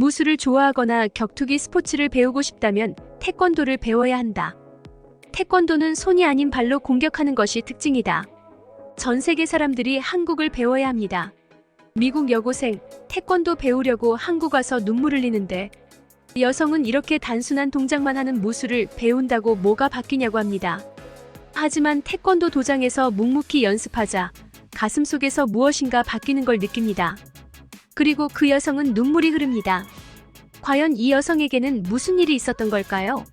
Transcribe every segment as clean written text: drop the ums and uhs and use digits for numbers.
무술을 좋아하거나 격투기 스포츠를 배우고 싶다면 태권도를 배워야 한다. 태권도는 손이 아닌 발로 공격하는 것이 특징이다. 전 세계 사람들이 한국을 배워야 합니다. 미국 여고생, 태권도 배우려고 한국 와서 눈물 흘리는데 여성은 이렇게 단순한 동작만 하는 무술을 배운다고 뭐가 바뀌냐고 합니다. 하지만 태권도 도장에서 묵묵히 연습하자 가슴속에서 무엇인가 바뀌는 걸 느낍니다. 그리고 그 여성은 눈물이 흐릅니다. 과연 이 여성에게는 무슨 일이 있었던 걸까요?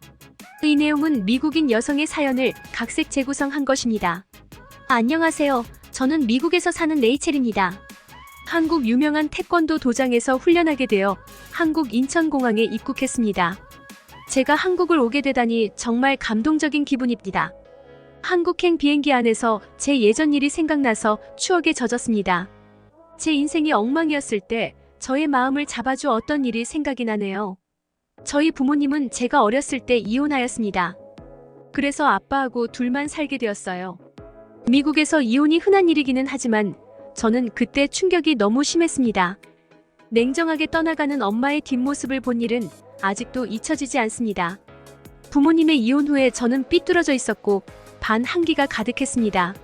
이 내용은 미국인 여성의 사연을 각색 재구성한 것입니다. 안녕하세요. 저는 미국에서 사는 레이첼입니다. 한국 유명한 태권도 도장에서 훈련하게 되어 한국 인천공항에 입국했습니다. 제가 한국을 오게 되다니 정말 감동적인 기분입니다. 한국행 비행기 안에서 제 예전 일이 생각나서 추억에 젖었습니다. 제 인생이 엉망이었을 때 저의 마음을 잡아주 어떤 일이 생각이 나네요. 저희 부모님은 제가 어렸을 때 이혼하였습니다. 그래서 아빠하고 둘만 살게 되었어요. 미국에서 이혼이 흔한 일이기는 하지만 저는 그때 충격이 너무 심했습니다. 냉정하게 떠나가는 엄마의 뒷모습을 본 일은 아직도 잊혀지지 않습니다. 부모님의 이혼 후에 저는 삐뚤어져 있었고 반항기가 가득했습니다.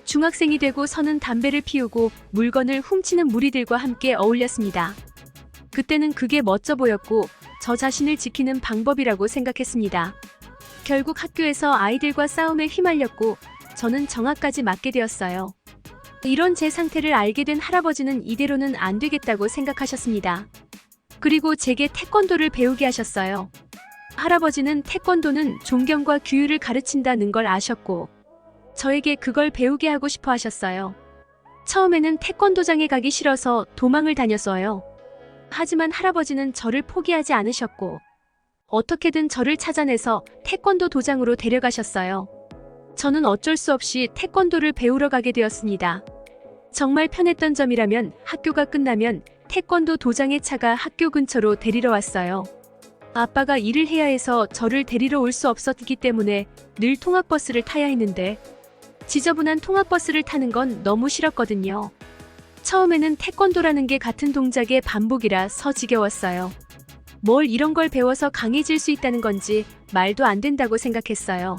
중학생이 되고 서는 담배를 피우고 물건을 훔치는 무리들과 함께 어울렸습니다. 그때는 그게 멋져 보였고 저 자신을 지키는 방법이라고 생각했습니다. 결국 학교에서 아이들과 싸움에 휘말렸고 저는 정학까지 맞게 되었어요. 이런 제 상태를 알게 된 할아버지는 이대로는 안 되겠다고 생각하셨습니다. 그리고 제게 태권도를 배우게 하셨어요. 할아버지는 태권도는 존경과 규율을 가르친다는 걸 아셨고 저에게 그걸 배우게 하고 싶어 하셨어요. 처음에는 태권도장에 가기 싫어서 도망을 다녔어요. 하지만 할아버지는 저를 포기하지 않으셨고 어떻게든 저를 찾아내서 태권도 도장으로 데려가셨어요. 저는 어쩔 수 없이 태권도를 배우러 가게 되었습니다. 정말 편했던 점이라면 학교가 끝나면 태권도 도장의 차가 학교 근처로 데리러 왔어요. 아빠가 일을 해야 해서 저를 데리러 올 수 없었기 때문에 늘 통학버스를 타야 했는데 지저분한 통학버스를 타는 건 너무 싫었거든요. 처음에는 태권도라는 게 같은 동작의 반복이라 지겨웠어요. 뭘 이런 걸 배워서 강해질 수 있다는 건지 말도 안 된다고 생각했어요.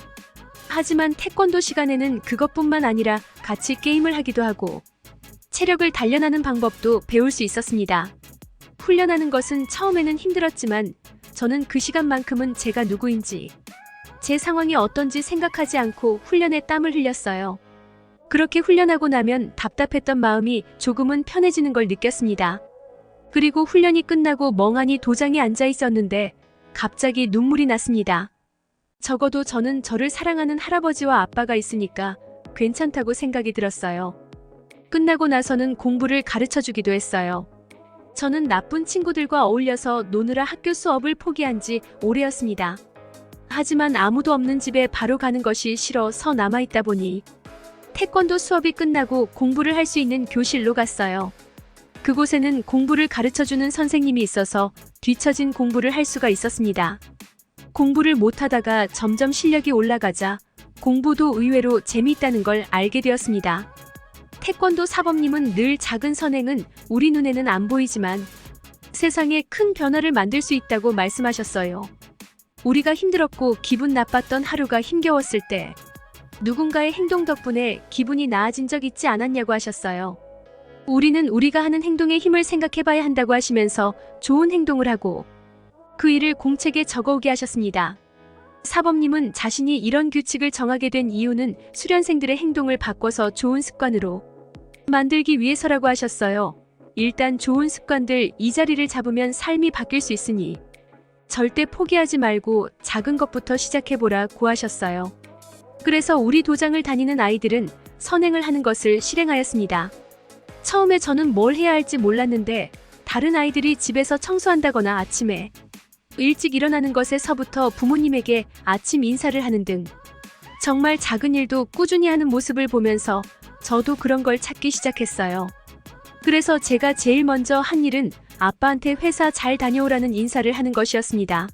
하지만 태권도 시간에는 그것뿐만 아니라 같이 게임을 하기도 하고 체력을 단련하는 방법도 배울 수 있었습니다. 훈련하는 것은 처음에는 힘들었지만 저는 그 시간만큼은 제가 누구인지 제 상황이 어떤지 생각하지 않고 훈련에 땀을 흘렸어요. 그렇게 훈련하고 나면 답답했던 마음이 조금은 편해지는 걸 느꼈습니다. 그리고 훈련이 끝나고 멍하니 도장에 앉아 있었는데 갑자기 눈물이 났습니다. 적어도 저는 저를 사랑하는 할아버지와 아빠가 있으니까 괜찮다고 생각이 들었어요. 끝나고 나서는 공부를 가르쳐주기도 했어요. 저는 나쁜 친구들과 어울려서 노느라 학교 수업을 포기한 지 오래였습니다. 하지만 아무도 없는 집에 바로 가는 것이 싫어서 남아있다 보니 태권도 수업이 끝나고 공부를 할 수 있는 교실로 갔어요. 그곳에는 공부를 가르쳐주는 선생님이 있어서 뒤처진 공부를 할 수가 있었습니다. 공부를 못하다가 점점 실력이 올라가자 공부도 의외로 재미있다는 걸 알게 되었습니다. 태권도 사범님은 늘 작은 선행은 우리 눈에는 안 보이지만 세상에 큰 변화를 만들 수 있다고 말씀하셨어요. 우리가 힘들었고 기분 나빴던 하루가 힘겨웠을 때 누군가의 행동 덕분에 기분이 나아진 적 있지 않았냐고 하셨어요. 우리는 우리가 하는 행동의 힘을 생각해봐야 한다고 하시면서 좋은 행동을 하고 그 일을 공책에 적어오게 하셨습니다. 사범님은 자신이 이런 규칙을 정하게 된 이유는 수련생들의 행동을 바꿔서 좋은 습관으로 만들기 위해서라고 하셨어요. 일단 좋은 습관들 이 자리를 잡으면 삶이 바뀔 수 있으니 절대 포기하지 말고 작은 것부터 시작해보라고 하셨어요. 그래서 우리 도장을 다니는 아이들은 선행을 하는 것을 실행하였습니다. 처음에 저는 뭘 해야 할지 몰랐는데 다른 아이들이 집에서 청소한다거나 아침에 일찍 일어나는 것에서부터 부모님에게 아침 인사를 하는 등 정말 작은 일도 꾸준히 하는 모습을 보면서 저도 그런 걸 찾기 시작했어요. 그래서 제가 제일 먼저 한 일은 아빠한테 회사 잘 다녀오라는 인사를 하는 것이었습니다.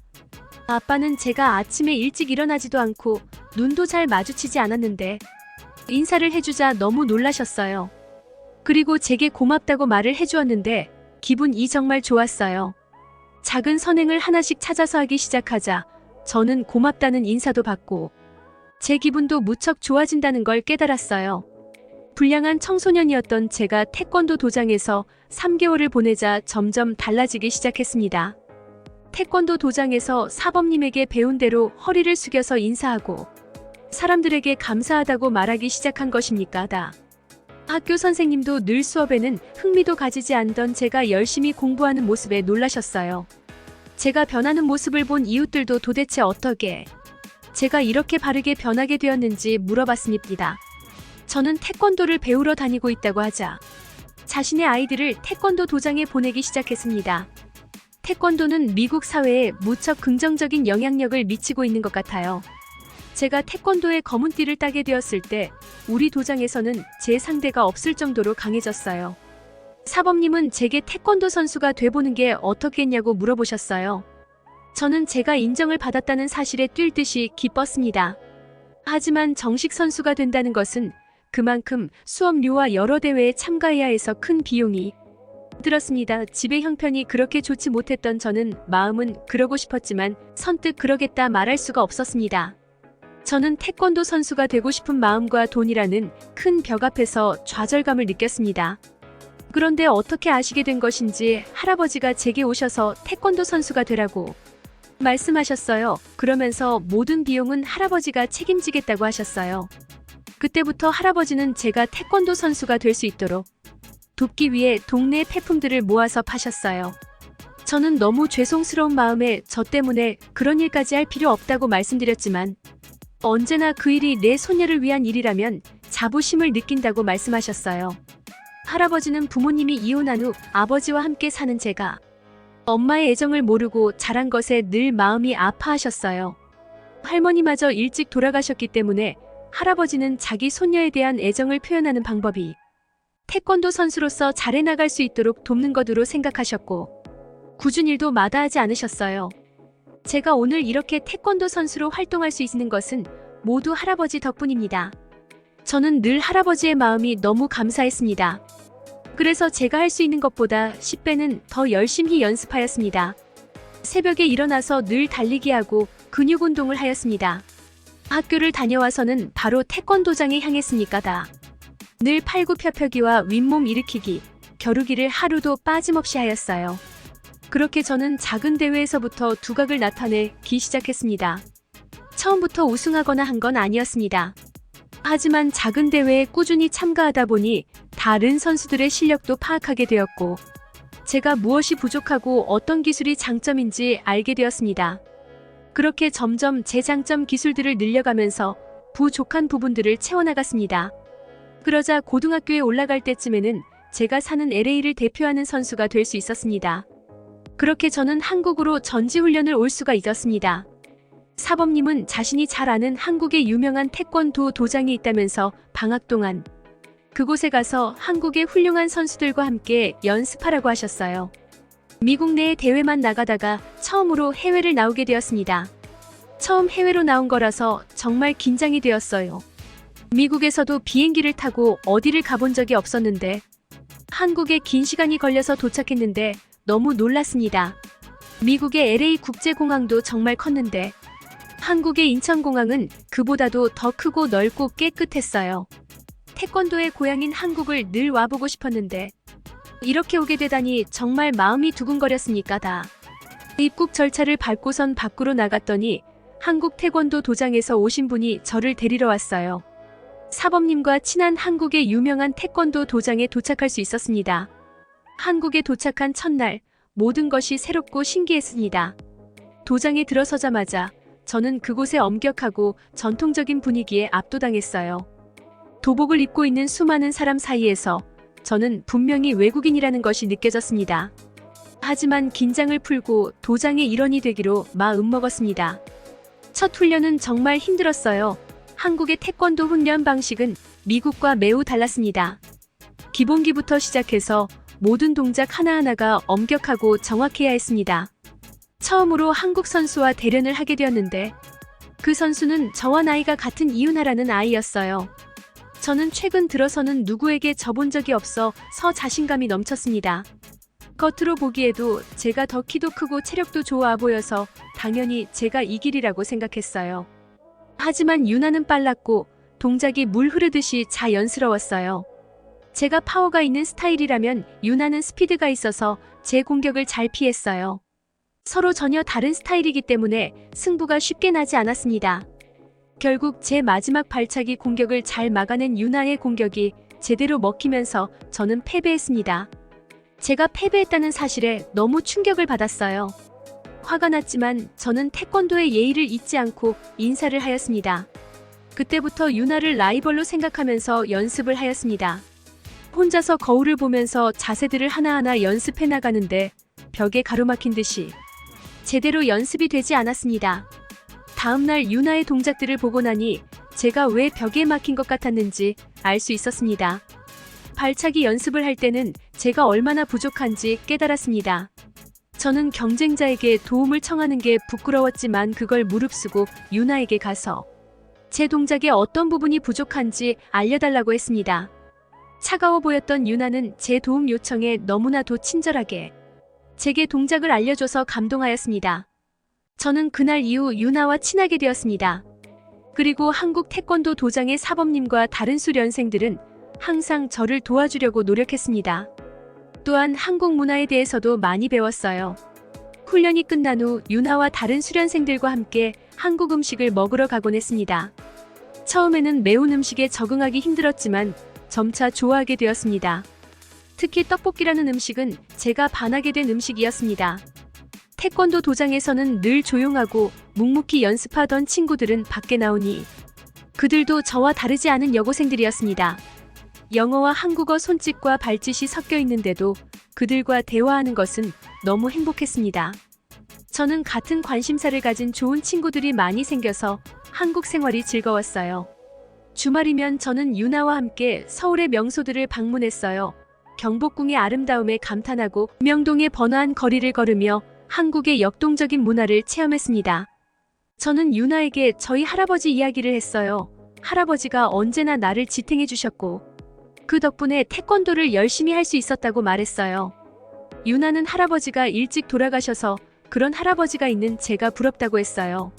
아빠는 제가 아침에 일찍 일어나지도 않고 눈도 잘 마주치지 않았는데 인사를 해주자 너무 놀라셨어요. 그리고 제게 고맙다고 말을 해주었는데 기분이 정말 좋았어요. 작은 선행을 하나씩 찾아서 하기 시작하자 저는 고맙다는 인사도 받고 제 기분도 무척 좋아진다는 걸 깨달았어요. 불량한 청소년이었던 제가 태권도 도장에서 3개월을 보내자 점점 달라지기 시작했습니다. 태권도 도장에서 사범님에게 배운 대로 허리를 숙여서 인사하고 사람들에게 감사하다고 말하기 시작한 것입니까? 학교 선생님도 늘 수업에는 흥미도 가지지 않던 제가 열심히 공부하는 모습에 놀라셨어요. 제가 변하는 모습을 본 이웃들도 도대체 어떻게 제가 이렇게 바르게 변하게 되었는지 물어봤습니다. 저는 태권도를 배우러 다니고 있다고 하자 자신의 아이들을 태권도 도장에 보내기 시작했습니다. 태권도는 미국 사회에 무척 긍정적인 영향력을 미치고 있는 것 같아요. 제가 태권도의 검은 띠를 따게 되었을 때 우리 도장에서는 제 상대가 없을 정도로 강해졌어요. 사범님은 제게 태권도 선수가 돼보는 게 어떻겠냐고 물어보셨어요. 저는 제가 인정을 받았다는 사실에 뛸 듯이 기뻤습니다. 하지만 정식 선수가 된다는 것은 그만큼 수업료와 여러 대회에 참가해야 해서 큰 비용이 들었습니다. 집의 형편이 그렇게 좋지 못했던 저는 마음은 그러고 싶었지만 선뜻 그러겠다 말할 수가 없었습니다. 저는 태권도 선수가 되고 싶은 마음과 돈이라는 큰 벽 앞에서 좌절감을 느꼈습니다. 그런데 어떻게 아시게 된 것인지 할아버지가 제게 오셔서 태권도 선수가 되라고 말씀하셨어요. 그러면서 모든 비용은 할아버지가 책임지겠다고 하셨어요. 그때부터 할아버지는 제가 태권도 선수가 될 수 있도록 돕기 위해 동네 폐품들을 모아서 파셨어요. 저는 너무 죄송스러운 마음에 저 때문에 그런 일까지 할 필요 없다고 말씀드렸지만 언제나 그 일이 내 손녀를 위한 일이라면 자부심을 느낀다고 말씀하셨어요. 할아버지는 부모님이 이혼한 후 아버지와 함께 사는 제가 엄마의 애정을 모르고 자란 것에 늘 마음이 아파하셨어요. 할머니마저 일찍 돌아가셨기 때문에 할아버지는 자기 손녀에 대한 애정을 표현하는 방법이 태권도 선수로서 잘해나갈 수 있도록 돕는 것으로 생각하셨고 굳은 일도 마다하지 않으셨어요. 제가 오늘 이렇게 태권도 선수로 활동할 수 있는 것은 모두 할아버지 덕분입니다. 저는 늘 할아버지의 마음이 너무 감사했습니다. 그래서 제가 할 수 있는 것보다 10배는 더 열심히 연습하였습니다. 새벽에 일어나서 늘 달리기 하고 근육 운동을 하였습니다. 학교를 다녀와서는 바로 태권도장에 향했으니까 늘 팔굽혀펴기와 윗몸 일으키기, 겨루기를 하루도 빠짐없이 하였어요. 그렇게 저는 작은 대회에서부터 두각을 나타내기 시작했습니다. 처음부터 우승하거나 한 건 아니었습니다. 하지만 작은 대회에 꾸준히 참가하다 보니 다른 선수들의 실력도 파악하게 되었고 제가 무엇이 부족하고 어떤 기술이 장점인지 알게 되었습니다. 그렇게 점점 제 장점 기술들을 늘려가면서 부족한 부분들을 채워나갔습니다. 그러자 고등학교에 올라갈 때쯤에는 제가 사는 LA를 대표하는 선수가 될 수 있었습니다. 그렇게 저는 한국으로 전지훈련을 올 수가 있었습니다. 사범님은 자신이 잘 아는 한국의 유명한 태권도 도장이 있다면서 방학 동안 그곳에 가서 한국의 훌륭한 선수들과 함께 연습하라고 하셨어요. 미국 내의 대회만 나가다가 처음으로 해외를 나오게 되었습니다. 처음 해외로 나온 거라서 정말 긴장이 되었어요. 미국에서도 비행기를 타고 어디를 가본 적이 없었는데 한국에 긴 시간이 걸려서 도착했는데 너무 놀랐습니다. 미국의 LA 국제공항도 정말 컸는데 한국의 인천공항은 그보다도 더 크고 넓고 깨끗했어요. 태권도의 고향인 한국을 늘 와보고 싶었는데 이렇게 오게 되다니 정말 마음이 두근거렸으니까 입국 절차를 밟고선 밖으로 나갔더니 한국 태권도 도장에서 오신 분이 저를 데리러 왔어요. 사범님과 친한 한국의 유명한 태권도 도장에 도착할 수 있었습니다. 한국에 도착한 첫날 모든 것이 새롭고 신기했습니다. 도장에 들어서자마자 저는 그곳의 엄격하고 전통적인 분위기에 압도당했어요. 도복을 입고 있는 수많은 사람 사이에서 저는 분명히 외국인이라는 것이 느껴졌습니다. 하지만 긴장을 풀고 도장의 일원이 되기로 마음먹었습니다. 첫 훈련은 정말 힘들었어요. 한국의 태권도 훈련 방식은 미국과 매우 달랐습니다. 기본기부터 시작해서 모든 동작 하나하나가 엄격하고 정확해야 했습니다. 처음으로 한국 선수와 대련을 하게 되었는데 그 선수는 저와 나이가 같은 이윤아라는 아이였어요. 저는 최근 들어서는 누구에게 져본 적이 없어 자신감이 넘쳤습니다. 겉으로 보기에도 제가 더 키도 크고 체력도 좋아 보여서 당연히 제가 이기리라고 생각했어요. 하지만 유나는 빨랐고 동작이 물 흐르듯이 자연스러웠어요. 제가 파워가 있는 스타일이라면 유나는 스피드가 있어서 제 공격을 잘 피했어요. 서로 전혀 다른 스타일이기 때문에 승부가 쉽게 나지 않았습니다. 결국 제 마지막 발차기 공격을 잘 막아낸 유나의 공격이 제대로 먹히면서 저는 패배했습니다. 제가 패배했다는 사실에 너무 충격을 받았어요. 화가 났지만 저는 태권도의 예의를 잊지 않고 인사를 하였습니다. 그때부터 유나를 라이벌로 생각하면서 연습을 하였습니다. 혼자서 거울을 보면서 자세들을 하나하나 연습해 나가는데 벽에 가로막힌 듯이 제대로 연습이 되지 않았습니다. 다음날 유나의 동작들을 보고 나니 제가 왜 벽에 막힌 것 같았는지 알 수 있었습니다. 발차기 연습을 할 때는 제가 얼마나 부족한지 깨달았습니다. 저는 경쟁자에게 도움을 청하는 게 부끄러웠지만 그걸 무릅쓰고 유나에게 가서 제 동작의 어떤 부분이 부족한지 알려달라고 했습니다. 차가워 보였던 유나는 제 도움 요청에 너무나도 친절하게 제게 동작을 알려줘서 감동하였습니다. 저는 그날 이후 유나와 친하게 되었습니다. 그리고 한국 태권도 도장의 사범님과 다른 수련생들은 항상 저를 도와주려고 노력했습니다. 또한 한국 문화에 대해서도 많이 배웠어요. 훈련이 끝난 후 유나와 다른 수련생들과 함께 한국 음식을 먹으러 가곤 했습니다. 처음에는 매운 음식에 적응하기 힘들었지만 점차 좋아하게 되었습니다. 특히 떡볶이라는 음식은 제가 반하게 된 음식이었습니다. 태권도 도장에서는 늘 조용하고 묵묵히 연습하던 친구들은 밖에 나오니 그들도 저와 다르지 않은 여고생들이었습니다. 영어와 한국어 손짓과 발짓이 섞여 있는데도 그들과 대화하는 것은 너무 행복했습니다. 저는 같은 관심사를 가진 좋은 친구들이 많이 생겨서 한국 생활이 즐거웠어요. 주말이면 저는 유나와 함께 서울의 명소들을 방문했어요. 경복궁의 아름다움에 감탄하고 명동의 번화한 거리를 걸으며 한국의 역동적인 문화를 체험했습니다. 저는 유나에게 저희 할아버지 이야기를 했어요. 할아버지가 언제나 나를 지탱해 주셨고 그 덕분에 태권도를 열심히 할 수 있었다고 말했어요. 유나는 할아버지가 일찍 돌아가셔서 그런 할아버지가 있는 제가 부럽다고 했어요.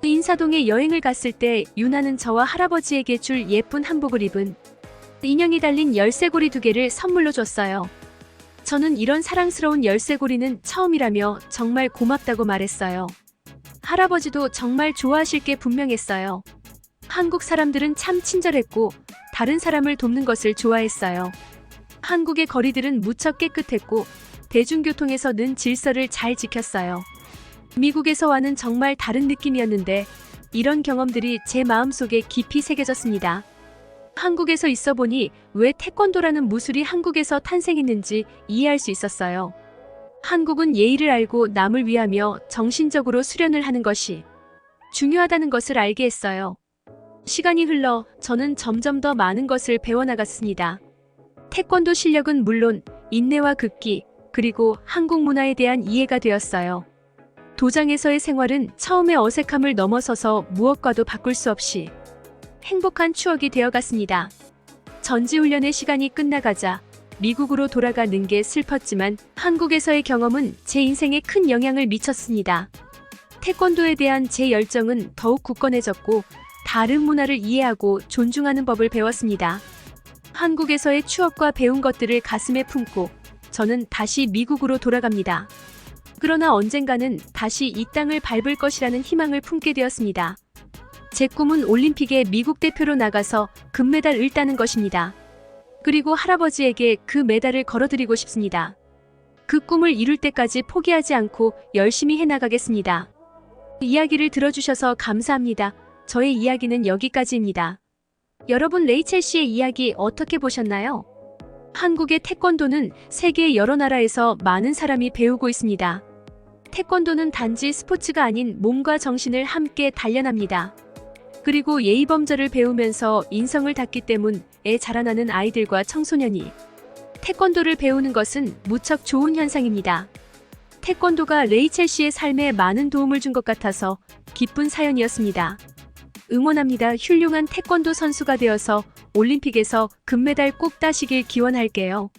인사동에 여행을 갔을 때 유나는 저와 할아버지에게 줄 예쁜 한복을 입은 인형이 달린 열쇠고리 2개를 선물로 줬어요. 저는 이런 사랑스러운 열쇠고리는 처음이라며 정말 고맙다고 말했어요. 할아버지도 정말 좋아하실 게 분명했어요. 한국 사람들은 참 친절했고 다른 사람을 돕는 것을 좋아했어요. 한국의 거리들은 무척 깨끗했고 대중교통에서 는 질서를 잘 지켰어요. 미국에서와는 정말 다른 느낌이었는데 이런 경험들이 제 마음속에 깊이 새겨졌습니다. 한국에서 있어 보니 왜 태권도라는 무술이 한국에서 탄생했는지 이해할 수 있었어요. 한국은 예의를 알고 남을 위하며 정신적으로 수련을 하는 것이 중요하다는 것을 알게 했어요. 시간이 흘러 저는 점점 더 많은 것을 배워나갔습니다. 태권도 실력은 물론 인내와 극기, 그리고 한국 문화에 대한 이해가 되었어요. 도장에서의 생활은 처음의 어색함을 넘어서서 무엇과도 바꿀 수 없이 행복한 추억이 되어갔습니다. 전지훈련의 시간이 끝나가자 미국으로 돌아가는 게 슬펐지만 한국에서의 경험은 제 인생에 큰 영향을 미쳤습니다. 태권도에 대한 제 열정은 더욱 굳건해졌고 다른 문화를 이해하고 존중하는 법을 배웠습니다. 한국에서의 추억과 배운 것들을 가슴에 품고 저는 다시 미국으로 돌아갑니다. 그러나 언젠가는 다시 이 땅을 밟을 것이라는 희망을 품게 되었습니다. 제 꿈은 올림픽에 미국 대표로 나가서 금메달을 따는 것입니다. 그리고 할아버지에게 그 메달을 걸어드리고 싶습니다. 그 꿈을 이룰 때까지 포기하지 않고 열심히 해나가겠습니다. 이야기를 들어주셔서 감사합니다. 저의 이야기는 여기까지입니다. 여러분, 레이첼 씨의 이야기 어떻게 보셨나요? 한국의 태권도는 세계 여러 나라에서 많은 사람이 배우고 있습니다. 태권도는 단지 스포츠가 아닌 몸과 정신을 함께 단련합니다. 그리고 예의범절을 배우면서 인성을 닦기 때문에 자라나는 아이들과 청소년이 태권도를 배우는 것은 무척 좋은 현상입니다. 태권도가 레이첼 씨의 삶에 많은 도움을 준 것 같아서 기쁜 사연이었습니다. 응원합니다. 훌륭한 태권도 선수가 되어서 올림픽에서 금메달 꼭 따시길 기원할게요.